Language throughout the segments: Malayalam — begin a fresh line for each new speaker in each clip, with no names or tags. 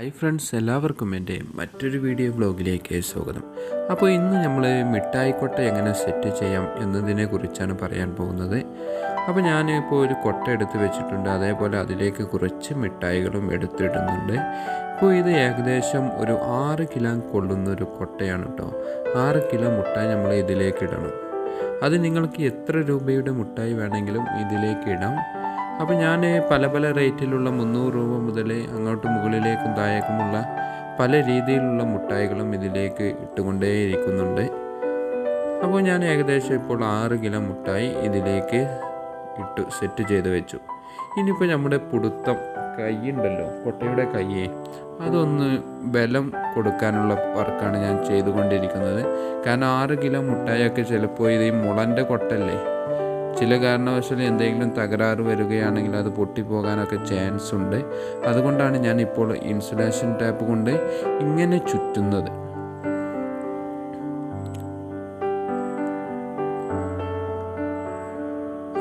ഹായ് ഫ്രണ്ട്സ്, എല്ലാവർക്കും എൻ്റെ മറ്റൊരു വീഡിയോ വ്ലോഗിലേക്ക് സ്വാഗതം. അപ്പോൾ ഇന്ന് നമ്മൾ മിഠായിക്കൊട്ട എങ്ങനെ സെറ്റ് ചെയ്യാം എന്നതിനെ കുറിച്ചാണ് പറയാൻ പോകുന്നത്. അപ്പോൾ ഞാനിപ്പോൾ ഒരു കൊട്ട എടുത്ത് വെച്ചിട്ടുണ്ട്, അതേപോലെ അതിലേക്ക് കുറച്ച് മിഠായികളും എടുത്തിടുന്നുണ്ട്. ഇപ്പോൾ ഇത് ഏകദേശം ഒരു 6 കിലോ കൊള്ളുന്നൊരു കൊട്ടയാണ് കേട്ടോ. 6 കിലോ മുട്ടായി നമ്മൾ ഇതിലേക്ക് ഇടണം. അത് നിങ്ങൾക്ക് എത്ര രൂപയുടെ മുട്ടായി വേണമെങ്കിലും ഇതിലേക്ക് ഇടാം. അപ്പോൾ ഞാൻ പല പല റേറ്റിലുള്ള 300 രൂപ മുതൽ അങ്ങോട്ട് മുകളിലേക്കും താഴേക്കുമുള്ള പല രീതിയിലുള്ള മുട്ടായികളും ഇതിലേക്ക് ഇട്ടുകൊണ്ടേയിരിക്കുന്നുണ്ട്. അപ്പോൾ ഞാൻ ഏകദേശം ഇപ്പോൾ 6 കിലോ മുട്ടായി ഇതിലേക്ക് ഇട്ട് സെറ്റ് ചെയ്ത് വെച്ചു. ഇനിയിപ്പോൾ നമ്മുടെ പുടുത്തം കൈയുണ്ടല്ലോ, കൊട്ടയുടെ കൈയെ അതൊന്ന് ബലം കൊടുക്കാനുള്ള വർക്കാണ് ഞാൻ ചെയ്തുകൊണ്ടിരിക്കുന്നത്. കാരണം 6 കിലോ മുട്ടായൊക്കെ ചിലപ്പോൾ ഇത് ഈ മുളൻ്റെ കൊട്ടല്ലേ, ചില കാരണവശാലും എന്തെങ്കിലും തകരാറ് വരികയാണെങ്കിൽ അത് പൊട്ടിപ്പോകാനൊക്കെ ചാൻസ് ഉണ്ട്. അതുകൊണ്ടാണ് ഞാൻ ഇപ്പോൾ ഇൻസുലേഷൻ ടാപ്പ് കൊണ്ട് ഇങ്ങനെ ചുറ്റുന്നത്.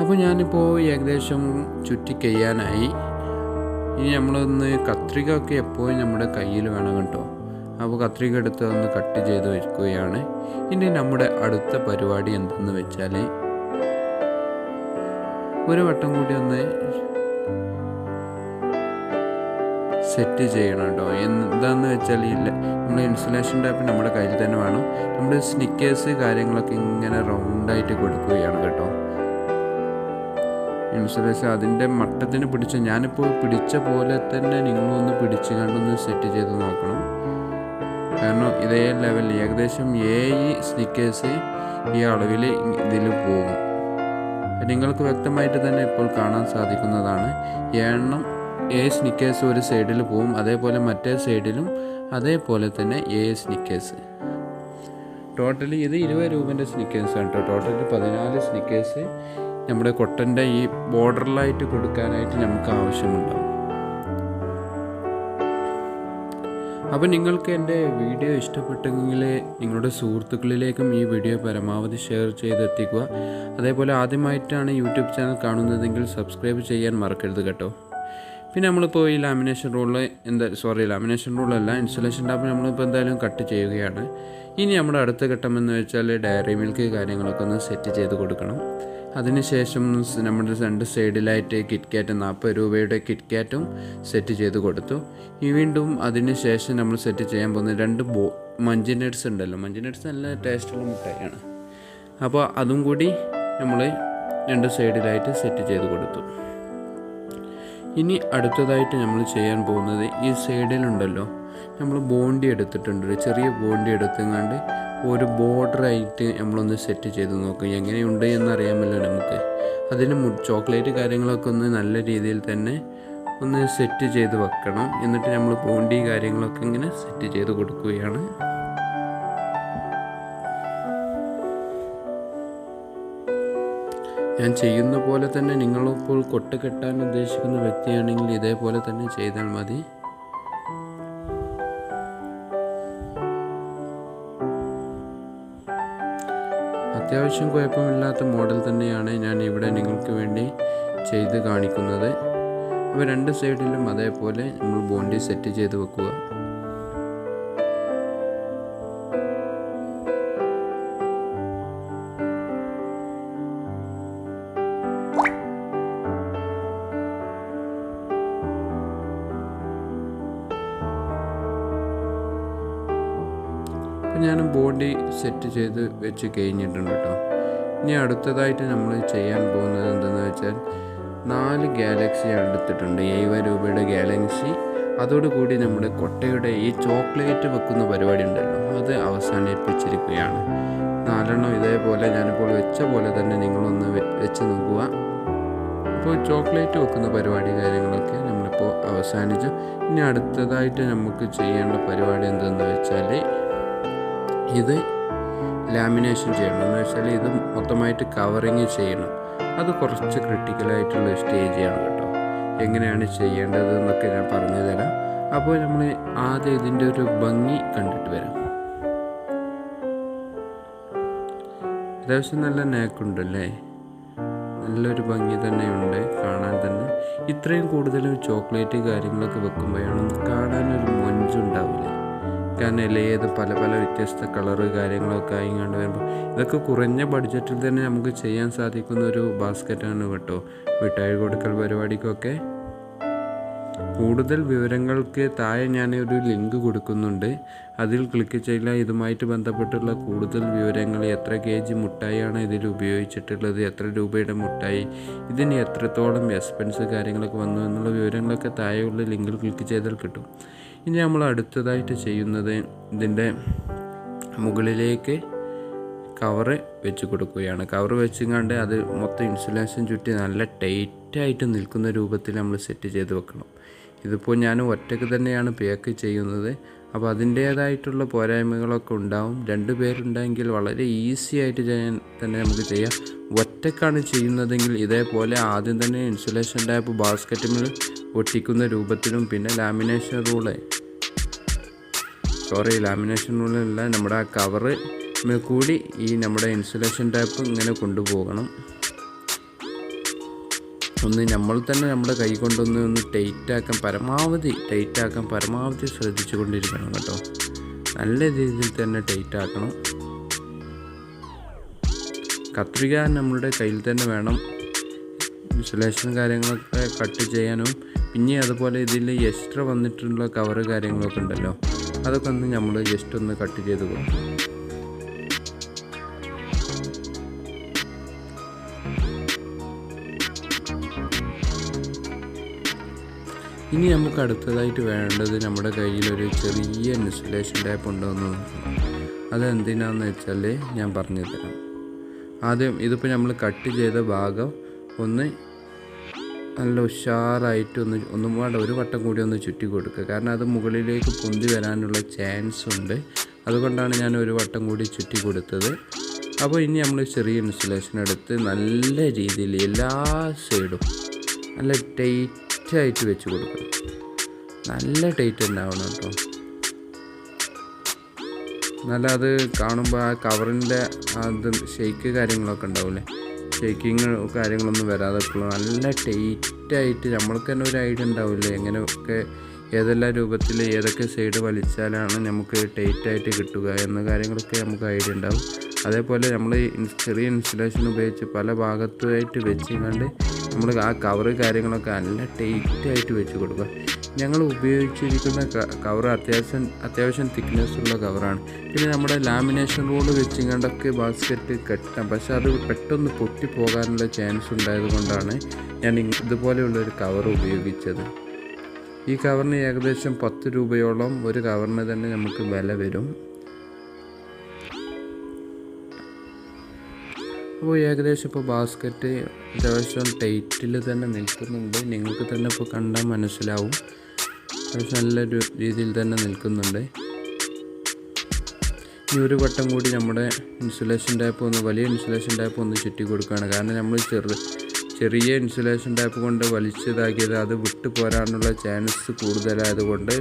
അപ്പോൾ ഞാനിപ്പോൾ ഏകദേശം ചുറ്റി കഴിയാനായി. ഇനി നമ്മളൊന്ന് കത്രിക ഒക്കെ എപ്പോഴും നമ്മുടെ കയ്യിൽ വേണം കേട്ടോ. അപ്പോൾ കത്രിക എടുത്ത് ഒന്ന് കട്ട് ചെയ്ത് വെക്കുകയാണ്. ഇനി നമ്മുടെ അടുത്ത പരിപാടി എന്തെന്ന് വെച്ചാൽ ഒരു വട്ടം കൂടി ഒന്ന് സെറ്റ് ചെയ്യണം കേട്ടോ. എന്താണെന്ന് വെച്ചാൽ നമ്മൾ ഇൻസുലേഷൻ ടാപ്പ് നമ്മുടെ കയ്യിൽ തന്നെ വേണം. നമ്മുടെ സ്നിക്കേഴ്സ് കാര്യങ്ങളൊക്കെ ഇങ്ങനെ റൗണ്ടായിട്ട് കൊടുക്കുകയാണ് കേട്ടോ. ഇൻസുലേഷൻ അതിൻ്റെ മട്ടത്തിന് ഞാനിപ്പോൾ പിടിച്ച പോലെ തന്നെ നിങ്ങളൊന്ന് പിടിച്ച് കണ്ടൊന്ന് സെറ്റ് ചെയ്ത് നോക്കണം. കാരണം ഇതേ ലെവലിൽ ഏകദേശം 7 സ്നിക്കേഴ്സ് ഈ അളവിൽ ഇതിൽ പോകും. നിങ്ങൾക്ക് വ്യക്തമായിട്ട് തന്നെ ഇപ്പോൾ കാണാൻ സാധിക്കുന്നതാണ്. 7 സ്നിക്കേഴ്സ് ഒരു സൈഡിൽ പോവും, അതേപോലെ മറ്റേ സൈഡിലും അതേപോലെ തന്നെ 7 സ്നിക്കേഴ്സ്. ടോട്ടലി ഇത് 20 രൂപേൻ്റെ സ്നിക്കേഴ്സാണ് കേട്ടോ. ടോട്ടലി 14 സ്നിക്കേഴ്സ് നമ്മുടെ കൊട്ടൻ്റെ ഈ ബോർഡറിലായിട്ട് കൊടുക്കാനായിട്ട് നമുക്ക് ആവശ്യമുണ്ടാവും. അപ്പോൾ നിങ്ങൾക്ക് എൻ്റെ വീഡിയോ ഇഷ്ടപ്പെട്ടെങ്കിൽ നിങ്ങളുടെ സുഹൃത്തുക്കളിലേക്കും ഈ വീഡിയോ പരമാവധി ഷെയർ ചെയ്തെത്തിക്കുക. അതേപോലെ ആദ്യമായിട്ടാണ് യൂട്യൂബ് ചാനൽ കാണുന്നതെങ്കിൽ സബ്സ്ക്രൈബ് ചെയ്യാൻ മറക്കരുത് കേട്ടോ. പിന്നെ നമ്മളിപ്പോൾ ഈ ലാമിനേഷൻ റൂളല്ല, ഇൻസുലേഷൻ ടാപ്പ് നമ്മളിപ്പോൾ എന്തായാലും കട്ട് ചെയ്യുകയാണ്. ഇനി നമ്മുടെ അടുത്ത ഘട്ടം എന്ന് വെച്ചാൽ ഡയറി മിൽക്ക് കാര്യങ്ങളൊക്കെ ഒന്ന് സെറ്റ് ചെയ്ത് കൊടുക്കണം. അതിനുശേഷം നമ്മുടെ 2 സൈഡിലായിട്ട് കിറ്റ്കാറ്റ് 40 രൂപയുടെ കിറ്റ്കാറ്റും സെറ്റ് ചെയ്ത് കൊടുത്തു. വീണ്ടും അതിന് ശേഷം നമ്മൾ സെറ്റ് ചെയ്യാൻ പോകുന്ന 2 മഞ്ചി നട്ട്സ് ഉണ്ടല്ലോ, മഞ്ചി നട്ട്സ് നല്ല ടേസ്റ്റുള്ള മുട്ടായാണ്. അപ്പോൾ അതും കൂടി നമ്മൾ 2 സൈഡിലായിട്ട് സെറ്റ് ചെയ്ത് കൊടുത്തു. ഇനി അടുത്തതായിട്ട് നമ്മൾ ചെയ്യാൻ പോകുന്നത് ഈ സൈഡിലുണ്ടല്ലോ, നമ്മൾ ബോണ്ടി എടുത്തിട്ടുണ്ട്, ഒരു ചെറിയ ബോണ്ടി എടുത്തുകൊണ്ട് ഒരു ബോർഡറായിട്ട് നമ്മളൊന്ന് സെറ്റ് ചെയ്ത് നോക്കും. എങ്ങനെയുണ്ട് എന്നറിയാമല്ലോ നമുക്ക്. അതിന് ചോക്ലേറ്റ് കാര്യങ്ങളൊക്കെ ഒന്ന് നല്ല രീതിയിൽ തന്നെ ഒന്ന് സെറ്റ് ചെയ്ത് വെക്കണം. എന്നിട്ട് നമ്മൾ ബോണ്ടി കാര്യങ്ങളൊക്കെ ഇങ്ങനെ സെറ്റ് ചെയ്ത് കൊടുക്കുകയാണ്. ഞാൻ ചെയ്യുന്ന പോലെ തന്നെ നിങ്ങളിപ്പോൾ കൊട്ട കെട്ടാൻ ഉദ്ദേശിക്കുന്ന വ്യക്തിയാണെങ്കിൽ ഇതേപോലെ തന്നെ ചെയ്താൽ മതി. അത്യാവശ്യം കുഴപ്പമില്ലാത്ത മോഡൽ തന്നെയാണ് ഞാൻ ഇവിടെ നിങ്ങൾക്ക് വേണ്ടി ചെയ്ത് കാണിക്കുന്നത്. അപ്പോൾ 2 സൈഡിലും അതേപോലെ നമ്മൾ ബോണ്ടി സെറ്റ് ചെയ്ത് വെക്കുക. ഞാൻ ബോഡി സെറ്റ് ചെയ്ത് വെച്ച് കഴിഞ്ഞിട്ടുണ്ട് കേട്ടോ. ഇനി അടുത്തതായിട്ട് നമ്മൾ ചെയ്യാൻ പോകുന്നത് എന്തെന്ന് വെച്ചാൽ 4 ഗാലക്സി എടുത്തിട്ടുണ്ട്, 70 രൂപയുടെ ഗാലക്സി. അതോടുകൂടി നമ്മുടെ കൊട്ടയുടെ ഈ ചോക്ലേറ്റ് വെക്കുന്ന പരിപാടി ഉണ്ടല്ലോ, അത് അവസാനിപ്പിച്ചിരിക്കുകയാണ്. 4 എണ്ണം ഇതേപോലെ ഞാനിപ്പോൾ വെച്ച പോലെ തന്നെ നിങ്ങളൊന്ന് വെച്ച് നോക്കുക. ഇപ്പോൾ ചോക്ലേറ്റ് വെക്കുന്ന പരിപാടി കാര്യങ്ങളൊക്കെ നമ്മളിപ്പോൾ അവസാനിച്ചു. ഇനി അടുത്തതായിട്ട് നമുക്ക് ചെയ്യേണ്ട പരിപാടി എന്തെന്ന് വെച്ചാൽ ഇത് ലാമിനേഷൻ ചെയ്യണം. എന്ന് വെച്ചാൽ ഇത് മൊത്തമായിട്ട് കവറിങ് ചെയ്യണം. അത് കുറച്ച് ക്രിട്ടിക്കലായിട്ടുള്ള സ്റ്റേജാണ് കേട്ടോ. എങ്ങനെയാണ് ചെയ്യേണ്ടത് എന്നൊക്കെ ഞാൻ പറഞ്ഞു തരാം. അപ്പോൾ നമ്മൾ ആദ്യം ഇതിൻ്റെ ഒരു ഭംഗി കണ്ടിട്ട് വരാം. അത്യാവശ്യം നല്ല നേക്കുണ്ടല്ലേ, നല്ലൊരു ഭംഗി തന്നെയുണ്ട് കാണാൻ തന്നെ. ഇത്രയും കൂടുതലും ചോക്ലേറ്റ് കാര്യങ്ങളൊക്കെ വെക്കുമ്പോഴാണ് കാണാനൊരു ഉണ്ടാവില്ല. കാരണം ഏത് പല പല വ്യത്യസ്ത കളറ് കാര്യങ്ങളൊക്കെ ആയിങ്ങാണ്ട് വരുമ്പോൾ ഇതൊക്കെ കുറഞ്ഞ ബഡ്ജറ്റിൽ തന്നെ നമുക്ക് ചെയ്യാൻ സാധിക്കുന്ന ഒരു ബാസ്ക്കറ്റാണ് കേട്ടോ. മിഠായി കൊടുക്കൽ പരിപാടിക്കൊക്കെ. കൂടുതൽ വിവരങ്ങൾക്ക് താഴെ ഞാൻ ഒരു ലിങ്ക് കൊടുക്കുന്നുണ്ട്. അതിൽ ക്ലിക്ക് ചെയ്താൽ ഇതുമായിട്ട് ബന്ധപ്പെട്ടുള്ള കൂടുതൽ വിവരങ്ങൾ, എത്ര kg മുട്ടായിയാണ് ഇതിൽ ഉപയോഗിച്ചിട്ടുള്ളത്, എത്ര രൂപയുടെ മുട്ടായി, ഇതിന് എത്രത്തോളം എക്സ്പെൻസ് കാര്യങ്ങളൊക്കെ വന്നു എന്നുള്ള വിവരങ്ങളൊക്കെ താഴെയുള്ള ലിങ്കിൽ ക്ലിക്ക് ചെയ്താൽ കിട്ടും. ഇനി നമ്മൾ അടുത്തതായിട്ട് ചെയ്യുന്നത് ഇതിൻ്റെ മുകളിലേക്ക് കവറ് വെച്ച് കൊടുക്കുകയാണ്. കവറ് വെച്ചുകൊണ്ട് അത് മൊത്തം ഇൻസുലേഷൻ ചുറ്റി നല്ല ടൈറ്റായിട്ട് നിൽക്കുന്ന രൂപത്തിൽ നമ്മൾ സെറ്റ് ചെയ്ത് വെക്കണം. ഇതിപ്പോൾ ഞാൻ ഒറ്റയ്ക്ക് തന്നെയാണ് പാക്ക് ചെയ്യുന്നത്. അപ്പോൾ അതിൻ്റേതായിട്ടുള്ള പോരായ്മകളൊക്കെ ഉണ്ടാവും. 2 പേരുണ്ടെങ്കിൽ വളരെ ഈസി ആയിട്ട് ചെയ്യാൻ തന്നെ നമുക്ക് ചെയ്യാം. ഒറ്റയ്ക്കാണ് ചെയ്യുന്നതെങ്കിൽ ഇതേപോലെ ആദ്യം തന്നെ ഇൻസുലേഷൻ ടാപ്പ് ബാസ്ക്കറ്റിൽ ഒട്ടിക്കുന്ന രൂപത്തിലും പിന്നെ ലാമിനേഷൻ റൂളല്ല നമ്മുടെ ആ കവറ് കൂടി ഈ നമ്മുടെ ഇൻസുലേഷൻ ടാപ്പ് ഇങ്ങനെ കൊണ്ടുപോകണം. നമ്മൾ തന്നെ നമ്മുടെ കൈ കൊണ്ടൊന്ന് ടൈറ്റാക്കാൻ പരമാവധി ശ്രദ്ധിച്ചു കൊണ്ടിരിക്കണം കേട്ടോ. നല്ല രീതിയിൽ തന്നെ ടൈറ്റാക്കണം. കത്രിക നമ്മളുടെ കയ്യിൽ തന്നെ വേണം ഇൻസുലേഷൻ കാര്യങ്ങളൊക്കെ കട്ട് ചെയ്യാനും. പിന്നെ അതുപോലെ ഇതിൽ എക്സ്ട്രാ വന്നിട്ടുള്ള കവറ് കാര്യങ്ങളൊക്കെ ഉണ്ടല്ലോ, അതൊക്കെ നമ്മൾ ജസ്റ്റ് ഒന്ന് കട്ട് ചെയ്ത് കൊടുക്കും. ഇനി നമുക്ക് അടുത്തതായിട്ട് വേണ്ടത് നമ്മുടെ കയ്യിലൊരു ചെറിയ ഇൻസുലേഷൻ ടാപ്പ് ഉണ്ടോയെന്ന് നോക്കണം. അതെന്തിനാന്ന് വെച്ചാൽ ഞാൻ പറഞ്ഞു തരാം. ആദ്യം ഇതിപ്പോൾ നമ്മൾ കട്ട് ചെയ്ത ഭാഗം ഒന്ന് നല്ല ഉഷാറായിട്ട് ഒന്നും വേണ്ട, ഒരു വട്ടം കൂടി ഒന്ന് ചുറ്റി കൊടുക്കുക. കാരണം അത് മുകളിലേക്ക് പൊന്തി വരാനുള്ള ചാൻസ് ഉണ്ട്. അതുകൊണ്ടാണ് ഞാൻ ഒരു വട്ടം കൂടി ചുറ്റി കൊടുത്തത്. അപ്പോൾ ഇനി നമ്മൾ ചെറിയ ഇൻസുലേഷൻ എടുത്ത് നല്ല രീതിയിൽ എല്ലാ സൈഡും നല്ല ടൈറ്റായിട്ട് വെച്ച് കൊടുക്കണം. നല്ല ടൈറ്റ് ഉണ്ടാവണം കേട്ടോ. നല്ല അത് കാണുമ്പോൾ ആ കവറിൻ്റെ അത് ഷെയ്ക്ക് കാര്യങ്ങളൊക്കെ ഉണ്ടാവില്ലേ, ഷെയ്ക്കിങ് കാര്യങ്ങളൊന്നും വരാതെ നല്ല ടൈറ്റായിട്ട് നമ്മൾക്ക് തന്നെ ഒരു ഐഡിയ ഉണ്ടാവില്ലേ എങ്ങനെയൊക്കെ ഏതെല്ലാം രൂപത്തിൽ ഏതൊക്കെ സൈഡ് വലിച്ചാലാണ് നമുക്ക് ടൈറ്റായിട്ട് കിട്ടുക എന്ന കാര്യങ്ങളൊക്കെ നമുക്ക് ഐഡിയ ഉണ്ടാവും. അതേപോലെ നമ്മൾ ചെറിയ ഇൻസുലേഷൻ ഉപയോഗിച്ച് പല ഭാഗത്തുമായിട്ട് വെച്ചുകൊണ്ട് നമ്മൾ ആ കവറ് കാര്യങ്ങളൊക്കെ നല്ല ടൈറ്റായിട്ട് വെച്ച് കൊടുക്കുക. ഞങ്ങൾ ഉപയോഗിച്ചിരിക്കുന്ന കവർ അത്യാവശ്യം തിക്നെസ് ഉള്ള കവറാണ്. പിന്നെ നമ്മുടെ ലാമിനേഷൻ റോള് വെച്ചുകൊണ്ടൊക്കെ ബാസ്ക്കറ്റ് കെട്ടാം, പക്ഷെ അത് പെട്ടെന്ന് പൊട്ടിപ്പോകാനുള്ള ചാൻസ് ഉണ്ടായത് കൊണ്ടാണ് ഞാൻ ഇതുപോലെയുള്ളൊരു കവർ ഉപയോഗിച്ചത്. ഈ കവറിന് ഏകദേശം 10 രൂപയോളം ഒരു കവറിന് തന്നെ നമുക്ക് വില വരും. അപ്പോൾ ഏകദേശം ഇപ്പോൾ ബാസ്ക്കറ്റ് അത്യാവശ്യം ടൈറ്റിൽ തന്നെ നിൽക്കുന്നുണ്ട്. നിങ്ങൾക്ക് തന്നെ ഇപ്പോൾ കണ്ടാൽ മനസ്സിലാവും, അത്യാവശ്യം നല്ലൊരു രീതിയിൽ തന്നെ നിൽക്കുന്നുണ്ട്. ഇനി ഒരു വട്ടം കൂടി നമ്മുടെ വലിയ ഇൻസുലേഷൻ ടാപ്പ് ഒന്ന് ചുറ്റി കൊടുക്കുകയാണ്. കാരണം നമ്മൾ ചെറിയ ഇൻസുലേഷൻ ടാപ്പ് കൊണ്ട് വലിച്ചതാക്കിയത് അത് വിട്ടു പോരാനുള്ള ചാൻസ് കൂടുതലായതുകൊണ്ട്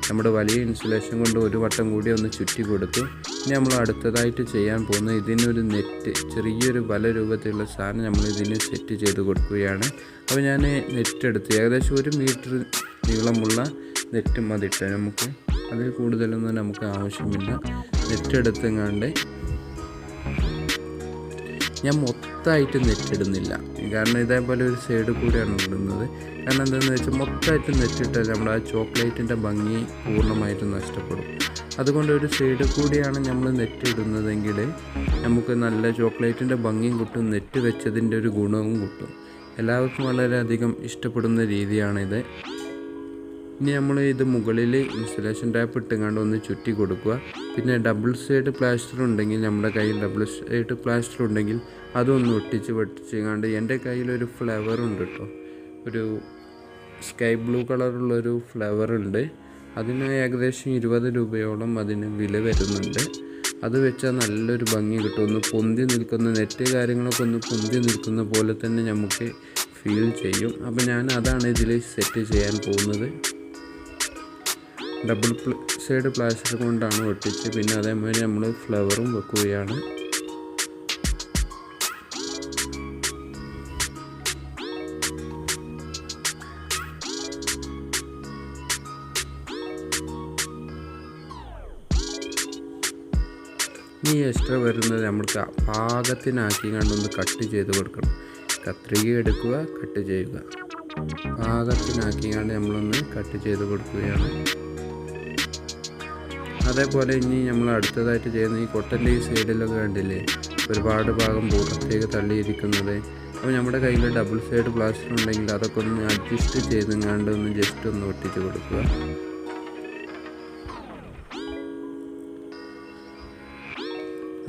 നമ്മുടെ വലിയ ഇൻസുലേഷൻ കൊണ്ട് ഒരു വട്ടം കൂടി ഒന്ന് ചുറ്റി കൊടുത്തു. ഇനി നമ്മൾ അടുത്തതായിട്ട് ചെയ്യാൻ പോകുന്നത് ഇതിനൊരു നെറ്റ്, ചെറിയൊരു വല രൂപത്തിലുള്ള സാധനം നമ്മൾ ഇതിന് സെറ്റ് ചെയ്ത് കൊടുക്കുകയാണ്. അപ്പോൾ ഞാൻ നെറ്റ് എടുത്ത് ഏകദേശം 1 മീറ്റർ നീളമുള്ള നെറ്റ് മതിട്ട് നമുക്ക്, അതിൽ കൂടുതലൊന്നും നമുക്ക് ആവശ്യമില്ല. നെറ്റ് എടുത്തെങ്ങാണ്ട് ഞാൻ മൊത്തമായിട്ട് നെറ്റ് ഇടുന്നില്ല, കാരണം ഇതേപോലെ ഒരു സൈഡ് കൂടിയാണ് ഇടുന്നത്. കാരണം എന്താണെന്ന് വെച്ചാൽ മൊത്തമായിട്ട് നെറ്റ് ഇട്ടാൽ നമ്മുടെ ആ ചോക്ലേറ്റിൻ്റെ ഭംഗി പൂർണ്ണമായിട്ടും നഷ്ടപ്പെടും. അതുകൊണ്ട് ഒരു സൈഡ് കൂടിയാണ് നമ്മൾ നെറ്റ് ഇടുന്നതെങ്കിൽ നമുക്ക് നല്ല ചോക്ലേറ്റിൻ്റെ ഭംഗിയും കിട്ടും, നെറ്റ് വെച്ചതിൻ്റെ ഒരു ഗുണവും കിട്ടും. എല്ലാവർക്കും വളരെയധികം ഇഷ്ടപ്പെടുന്ന രീതിയാണിത്. ഇനി നമ്മൾ ഇത് മുകളിൽ ഇൻസുലേഷൻ ടാപ്പ് ഇട്ടുകൊണ്ട് ഒന്ന് ചുറ്റി കൊടുക്കുക. പിന്നെ ഡബിൾ സൈഡ് പ്ലാസ്റ്റർ ഉണ്ടെങ്കിൽ, നമ്മുടെ കയ്യിൽ ഡബിൾ സൈഡ് പ്ലാസ്റ്റർ ഉണ്ടെങ്കിൽ അതൊന്ന് വെട്ടിച്ചുകൊണ്ട്, എൻ്റെ കയ്യിലൊരു ഫ്ലവർ ഉണ്ട് കേട്ടോ, ഒരു സ്കൈ ബ്ലൂ കളറുള്ളൊരു ഫ്ലവർ ഉണ്ട്. അതിന് ഏകദേശം 20 രൂപയോളം അതിന് വില വരുന്നുണ്ട്. അത് വെച്ചാൽ നല്ലൊരു ഭംഗി കിട്ടും. ഒന്ന് പൊന്തി നിൽക്കുന്ന നെറ്റ് കാര്യങ്ങളൊക്കെ ഒന്ന് പൊന്തി നിൽക്കുന്ന പോലെ തന്നെ നമുക്ക് ഫീൽ ചെയ്യും. അപ്പോൾ ഞാൻ അതാണ് ഇതിൽ സെറ്റ് ചെയ്യാൻ പോകുന്നത്. ഡബിൾ സൈഡ് പ്ലാസ്റ്റർ കൊണ്ടാണ് ഒട്ടിച്ച്, പിന്നെ അതേമാതിരി നമ്മൾ ഫ്ലവറും വെക്കുകയാണ്. ഇനി എക്സ്ട്രാ വരുന്നത് നമുക്ക് പാകത്തിനാക്കി കണ്ടൊന്ന് കട്ട് ചെയ്ത് കൊടുക്കണം. കത്രിക എടുക്കുക, കട്ട് ചെയ്യുക. പാകത്തിനാക്കി കണ്ട് നമ്മളൊന്ന് കട്ട് ചെയ്ത് കൊടുക്കുകയാണ്. അതേപോലെ ഇനി നമ്മൾ അടുത്തതായിട്ട് ചെയ്യുന്ന ഈ കൊട്ടൻ്റെ ഈ സൈഡിലൊക്കെ കണ്ടില്ലേ ഒരുപാട് ഭാഗം പുറത്തേക്ക് തള്ളിയിരിക്കുന്നത്. അപ്പോൾ നമ്മുടെ കയ്യിൽ ഡബിൾ സൈഡ് പ്ലാസ്റ്റർ ഉണ്ടെങ്കിൽ അതൊക്കെ ഒന്ന് അഡ്ജസ്റ്റ് ചെയ്തെങ്ങാണ്ട് ഒന്ന് ജസ്റ്റ് ഒന്ന് ഒട്ടിച്ച് കൊടുക്കുക.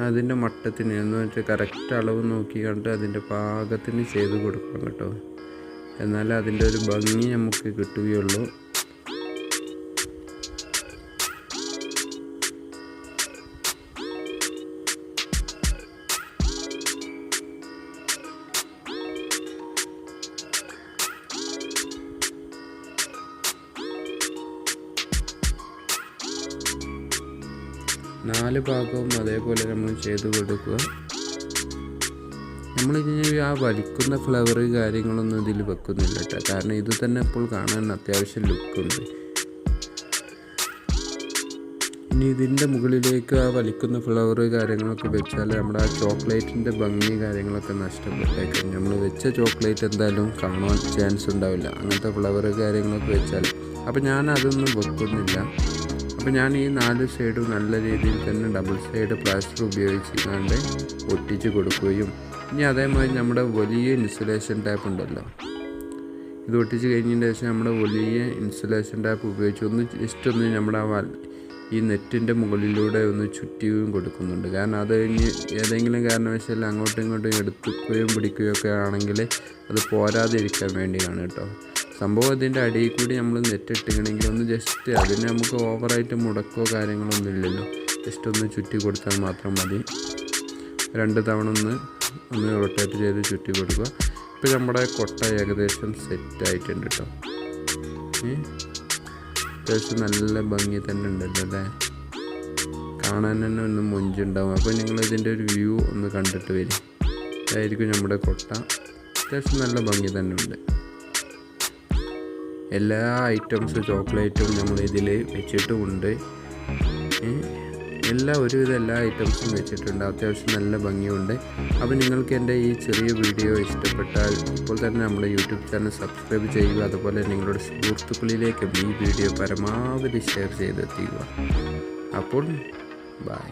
അതിൻ്റെ മട്ടത്തിന് എന്ന് വെച്ചാൽ കറക്റ്റ് അളവ് നോക്കി കണ്ട് അതിൻ്റെ പാകത്തിന് ചെയ്ത് കൊടുക്കണം കേട്ടോ. എന്നാലേ അതിൻ്റെ ഒരു ഭംഗി നമുക്ക് കിട്ടുകയുള്ളൂ. നാല് ഭാഗവും അതേപോലെ നമ്മൾ ചെയ്ത് കൊടുക്കുക. നമ്മളിനി ആ വലിക്കുന്ന ഫ്ലവർ കാര്യങ്ങളൊന്നും ഇതിൽ വെക്കുന്നില്ല കേട്ടോ. കാരണം ഇത് തന്നെ ഇപ്പോൾ കാണാൻ അത്യാവശ്യം ലുക്കുണ്ട്. ഇനി ഇതിൻ്റെ മുകളിലേക്ക് ആ വലിക്കുന്ന ഫ്ലവർ കാര്യങ്ങളൊക്കെ വെച്ചാൽ നമ്മുടെ ആ ചോക്ലേറ്റിൻ്റെ ഭംഗി കാര്യങ്ങളൊക്കെ നഷ്ടപ്പെട്ടേക്കും. നമ്മൾ വെച്ച ചോക്ലേറ്റ് എന്തായാലും കാണാൻ ചാൻസ് ഉണ്ടാവില്ല അങ്ങനത്തെ ഫ്ലവർ കാര്യങ്ങളൊക്കെ വെച്ചാൽ. അപ്പോൾ ഞാൻ അതൊന്നും വെക്കുന്നില്ല. അപ്പോൾ ഞാൻ ഈ 4 സൈഡും നല്ല രീതിയിൽ തന്നെ ഡബിൾ സൈഡ് പ്ലാസ്റ്റർ ഉപയോഗിച്ചുകൊണ്ട് ഒട്ടിച്ച് കൊടുക്കുകയും ഇനി അതേമാതിരി നമ്മുടെ വലിയ ഇൻസുലേഷൻ ടാപ്പ് ഉണ്ടല്ലോ, ഇത് ഒട്ടിച്ച് കഴിഞ്ഞതിന് ശേഷം നമ്മുടെ വലിയ ഇൻസുലേഷൻ ടാപ്പ് ഉപയോഗിച്ച് ഒന്ന് ജസ്റ്റ് ഒന്ന് നമ്മുടെ ഈ നെറ്റിൻ്റെ മുകളിലൂടെ ഒന്ന് ചുറ്റിയും കൊടുക്കുന്നുണ്ട്. കാരണം അത് കഴിഞ്ഞ് ഏതെങ്കിലും കാരണവശാൽ അങ്ങോട്ടും ഇങ്ങോട്ടും എടുക്കുകയും പിടിക്കുകയും ഒക്കെ ആണെങ്കിൽ അത് പോരാതിരിക്കാൻ വേണ്ടിയാണ് കേട്ടോ. സംഭവം ഇതിൻ്റെ അടിയിൽ കൂടി നമ്മൾ നെറ്റ് ഇട്ടിക്കണമെങ്കിൽ ഒന്ന് ജസ്റ്റ് അതിന് നമുക്ക് ഓവറായിട്ട് മുടക്കോ കാര്യങ്ങളൊന്നും ഇല്ലല്ലോ. ജസ്റ്റ് ഒന്ന് ചുറ്റി കൊടുത്താൽ മാത്രം മതി. 2 തവണ ഒന്ന് റൊട്ടേറ്റ് ചെയ്ത് ചുറ്റി കൊടുക്കുക. ഇപ്പോൾ നമ്മുടെ കൊട്ട ഏകദേശം സെറ്റായിട്ടുണ്ട് കേട്ടോ. അത്യാവശ്യം നല്ല ഭംഗി തന്നെ ഉണ്ടല്ലോ അല്ലേ, കാണാൻ തന്നെ ഒന്ന് മൊഞ്ചുണ്ടാവും. അപ്പോൾ നിങ്ങൾ ഇതിൻ്റെ ഒരു വ്യൂ ഒന്ന് കണ്ടിട്ട് വരും. ഇതായിരിക്കും നമ്മുടെ കൊട്ട. അത്യാവശ്യം നല്ല ഭംഗി തന്നെ ഉണ്ട്. എല്ലാ ഐറ്റംസ് ചോക്ലേറ്റും നമ്മൾ ഇതിൽ വെച്ചിട്ടുമുണ്ട്. ഒരുവിധം എല്ലാ ഐറ്റംസും വെച്ചിട്ടുണ്ട്. അത്യാവശ്യം നല്ല ഭംഗിയുണ്ട്. അപ്പോൾ നിങ്ങൾക്ക് എൻ്റെ ഈ ചെറിയ വീഡിയോ ഇഷ്ടപ്പെട്ടാൽ ഇപ്പോൾ തന്നെ നമ്മുടെ യൂട്യൂബ് ചാനൽ സബ്സ്ക്രൈബ് ചെയ്യുക. അതുപോലെ നിങ്ങളുടെ സുഹൃത്തുക്കളിലേക്കും ഈ വീഡിയോ പരമാവധി ഷെയർ ചെയ്തെത്തിക്കുക. അപ്പോൾ ബൈ.